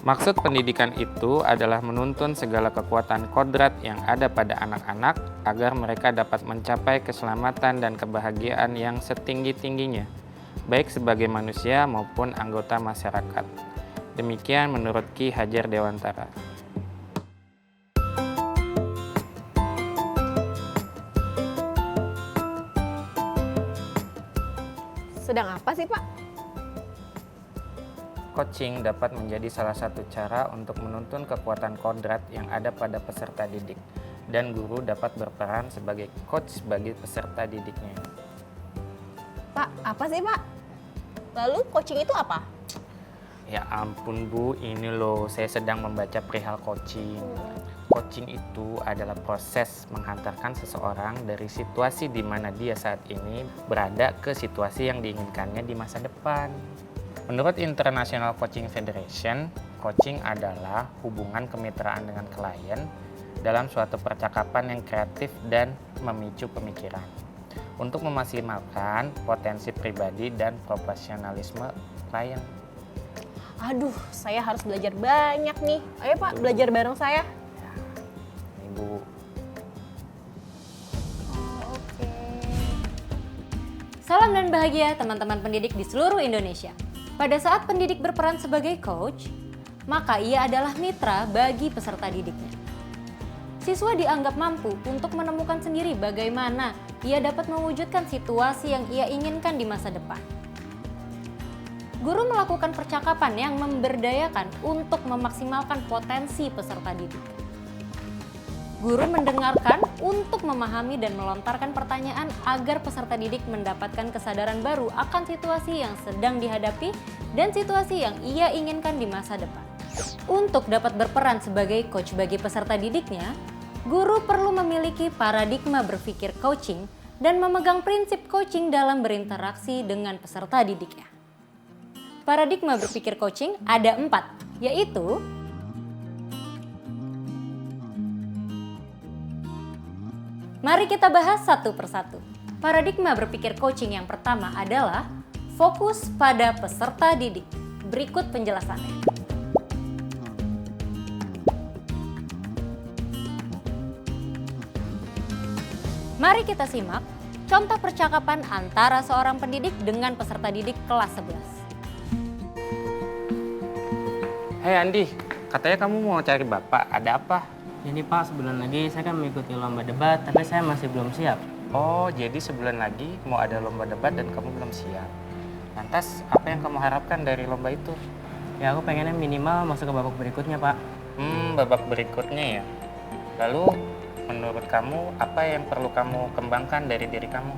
Maksud pendidikan itu adalah menuntun segala kekuatan kodrat yang ada pada anak-anak agar mereka dapat mencapai keselamatan dan kebahagiaan yang setinggi-tingginya, baik sebagai manusia maupun anggota masyarakat. Demikian menurut Ki Hajar Dewantara. Sedang apa sih, Pak? Coaching dapat menjadi salah satu cara untuk menuntun kekuatan kodrat yang ada pada peserta didik, dan guru dapat berperan sebagai coach bagi peserta didiknya. Pak, apa sih, Pak? Lalu coaching itu apa? Ya ampun Bu, ini loh saya sedang membaca perihal coaching. Coaching itu adalah proses menghantarkan seseorang dari situasi di mana dia saat ini berada ke situasi yang diinginkannya di masa depan. Menurut International Coaching Federation, coaching adalah hubungan kemitraan dengan klien dalam suatu percakapan yang kreatif dan memicu pemikiran untuk memaksimalkan potensi pribadi dan profesionalisme klien. Aduh, saya harus belajar banyak nih. Ayo Pak, belajar bareng saya. Ibu, Oke. Salam dan bahagia teman-teman pendidik di seluruh Indonesia. Pada saat pendidik berperan sebagai coach, maka ia adalah mitra bagi peserta didiknya. Siswa dianggap mampu untuk menemukan sendiri bagaimana ia dapat mewujudkan situasi yang ia inginkan di masa depan. Guru melakukan percakapan yang memberdayakan untuk memaksimalkan potensi peserta didik. Guru mendengarkan untuk memahami dan melontarkan pertanyaan agar peserta didik mendapatkan kesadaran baru akan situasi yang sedang dihadapi dan situasi yang ia inginkan di masa depan. Untuk dapat berperan sebagai coach bagi peserta didiknya, guru perlu memiliki paradigma berpikir coaching dan memegang prinsip coaching dalam berinteraksi dengan peserta didiknya. Paradigma berpikir coaching ada 4, yaitu mari kita bahas satu persatu. Paradigma berpikir coaching yang pertama adalah fokus pada peserta didik. Berikut penjelasannya. Mari kita simak contoh percakapan antara seorang pendidik dengan peserta didik kelas 11. Hei Andi, katanya kamu mau cari bapak, ada apa? Jadi Pak, sebulan lagi saya kan mengikuti lomba debat, tapi saya masih belum siap. Oh, jadi sebulan lagi mau ada lomba debat dan kamu belum siap. Lantas, apa yang kamu harapkan dari lomba itu? Ya aku pengennya minimal masuk ke babak berikutnya Pak. Babak berikutnya ya. Lalu, menurut kamu, apa yang perlu kamu kembangkan dari diri kamu?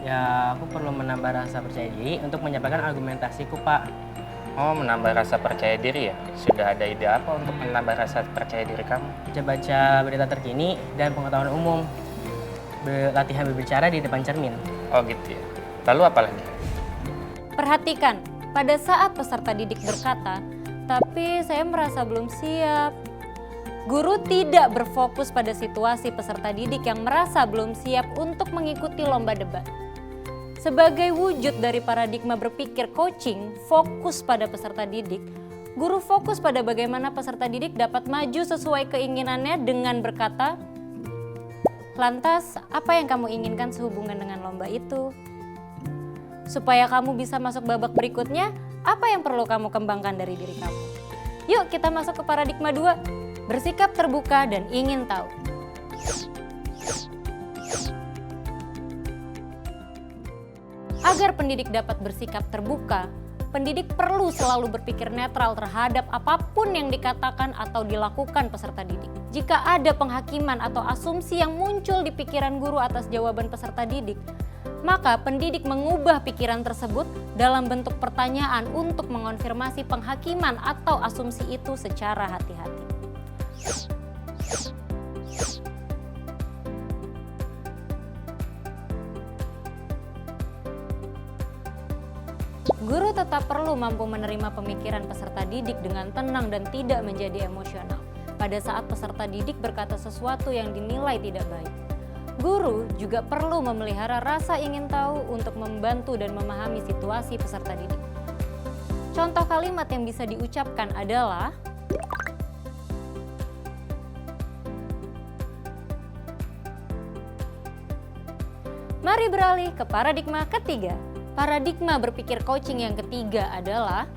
Ya aku perlu menambah rasa percaya diri untuk menyampaikan argumentasiku Pak. Oh, menambah rasa percaya diri ya? Sudah ada ide apa untuk menambah rasa percaya diri kamu? Baca berita terkini dan pengetahuan umum. Latihan berbicara di depan cermin. Oh gitu ya. Lalu apa lagi? Perhatikan, pada saat peserta didik berkata, "Tapi saya merasa belum siap." Guru tidak berfokus pada situasi peserta didik yang merasa belum siap untuk mengikuti lomba debat. Sebagai wujud dari paradigma berpikir coaching, fokus pada peserta didik, guru fokus pada bagaimana peserta didik dapat maju sesuai keinginannya dengan berkata, "Lantas, apa yang kamu inginkan sehubungan dengan lomba itu? Supaya kamu bisa masuk babak berikutnya, apa yang perlu kamu kembangkan dari diri kamu?" Yuk kita masuk ke paradigma 2, bersikap terbuka dan ingin tahu. Agar pendidik dapat bersikap terbuka, pendidik perlu selalu berpikir netral terhadap apapun yang dikatakan atau dilakukan peserta didik. Jika ada penghakiman atau asumsi yang muncul di pikiran guru atas jawaban peserta didik, maka pendidik mengubah pikiran tersebut dalam bentuk pertanyaan untuk mengonfirmasi penghakiman atau asumsi itu secara hati-hati. Guru tetap perlu mampu menerima pemikiran peserta didik dengan tenang dan tidak menjadi emosional pada saat peserta didik berkata sesuatu yang dinilai tidak baik. Guru juga perlu memelihara rasa ingin tahu untuk membantu dan memahami situasi peserta didik. Contoh kalimat yang bisa diucapkan adalah, mari beralih ke paradigma ketiga. Paradigma berpikir coaching yang ketiga adalah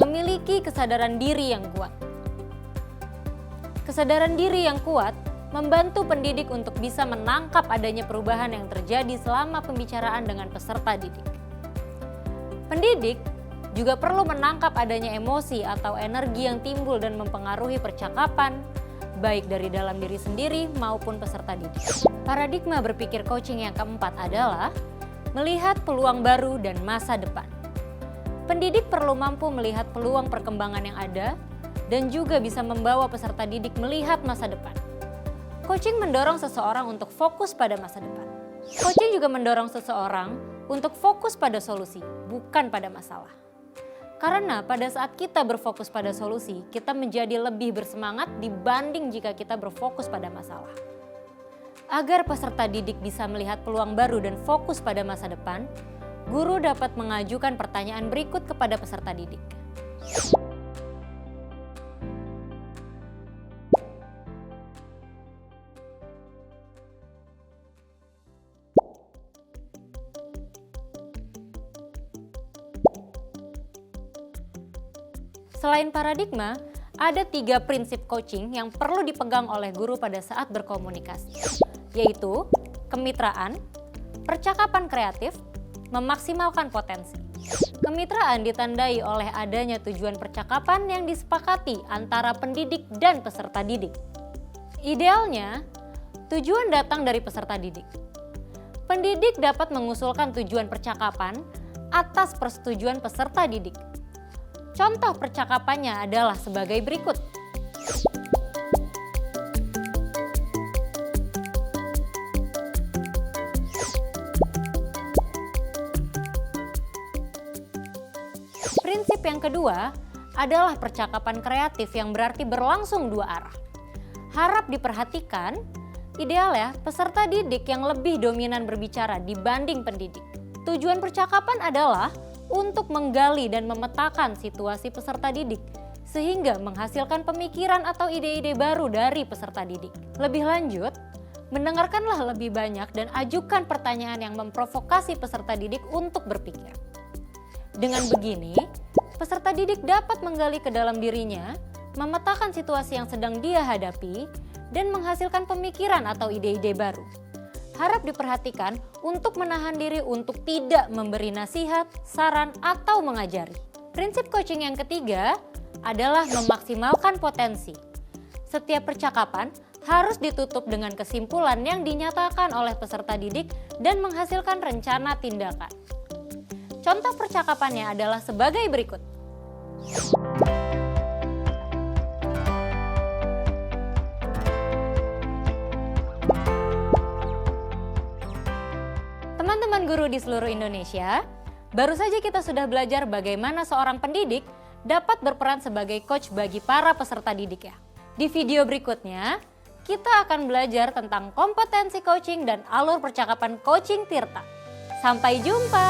memiliki kesadaran diri yang kuat. Kesadaran diri yang kuat membantu pendidik untuk bisa menangkap adanya perubahan yang terjadi selama pembicaraan dengan peserta didik. Pendidik juga perlu menangkap adanya emosi atau energi yang timbul dan mempengaruhi percakapan, baik dari dalam diri sendiri maupun peserta didik. Paradigma berpikir coaching yang keempat adalah melihat peluang baru dan masa depan. Pendidik perlu mampu melihat peluang perkembangan yang ada dan juga bisa membawa peserta didik melihat masa depan. Coaching mendorong seseorang untuk fokus pada masa depan. Coaching juga mendorong seseorang untuk fokus pada solusi, bukan pada masalah. Karena pada saat kita berfokus pada solusi, kita menjadi lebih bersemangat dibanding jika kita berfokus pada masalah. Agar peserta didik bisa melihat peluang baru dan fokus pada masa depan, guru dapat mengajukan pertanyaan berikut kepada peserta didik. Selain paradigma, ada 3 prinsip coaching yang perlu dipegang oleh guru pada saat berkomunikasi, yaitu kemitraan, percakapan kreatif, memaksimalkan potensi. Kemitraan ditandai oleh adanya tujuan percakapan yang disepakati antara pendidik dan peserta didik. Idealnya, tujuan datang dari peserta didik. Pendidik dapat mengusulkan tujuan percakapan atas persetujuan peserta didik. Contoh percakapannya adalah sebagai berikut. Prinsip yang kedua adalah percakapan kreatif yang berarti berlangsung 2 arah. Harap diperhatikan, ideal ya, peserta didik yang lebih dominan berbicara dibanding pendidik. Tujuan percakapan adalah untuk menggali dan memetakan situasi peserta didik, sehingga menghasilkan pemikiran atau ide-ide baru dari peserta didik. Lebih lanjut, mendengarkanlah lebih banyak dan ajukan pertanyaan yang memprovokasi peserta didik untuk berpikir. Dengan begini, peserta didik dapat menggali ke dalam dirinya, memetakan situasi yang sedang dia hadapi, dan menghasilkan pemikiran atau ide-ide baru. Harap diperhatikan untuk menahan diri untuk tidak memberi nasihat, saran, atau mengajari. Prinsip coaching yang ketiga adalah memaksimalkan potensi. Setiap percakapan harus ditutup dengan kesimpulan yang dinyatakan oleh peserta didik dan menghasilkan rencana tindakan. Contoh percakapannya adalah sebagai berikut. Teman-teman guru di seluruh Indonesia, baru saja kita sudah belajar bagaimana seorang pendidik dapat berperan sebagai coach bagi para peserta didik ya. Di video berikutnya, kita akan belajar tentang kompetensi coaching dan alur percakapan coaching Tirta. Sampai jumpa!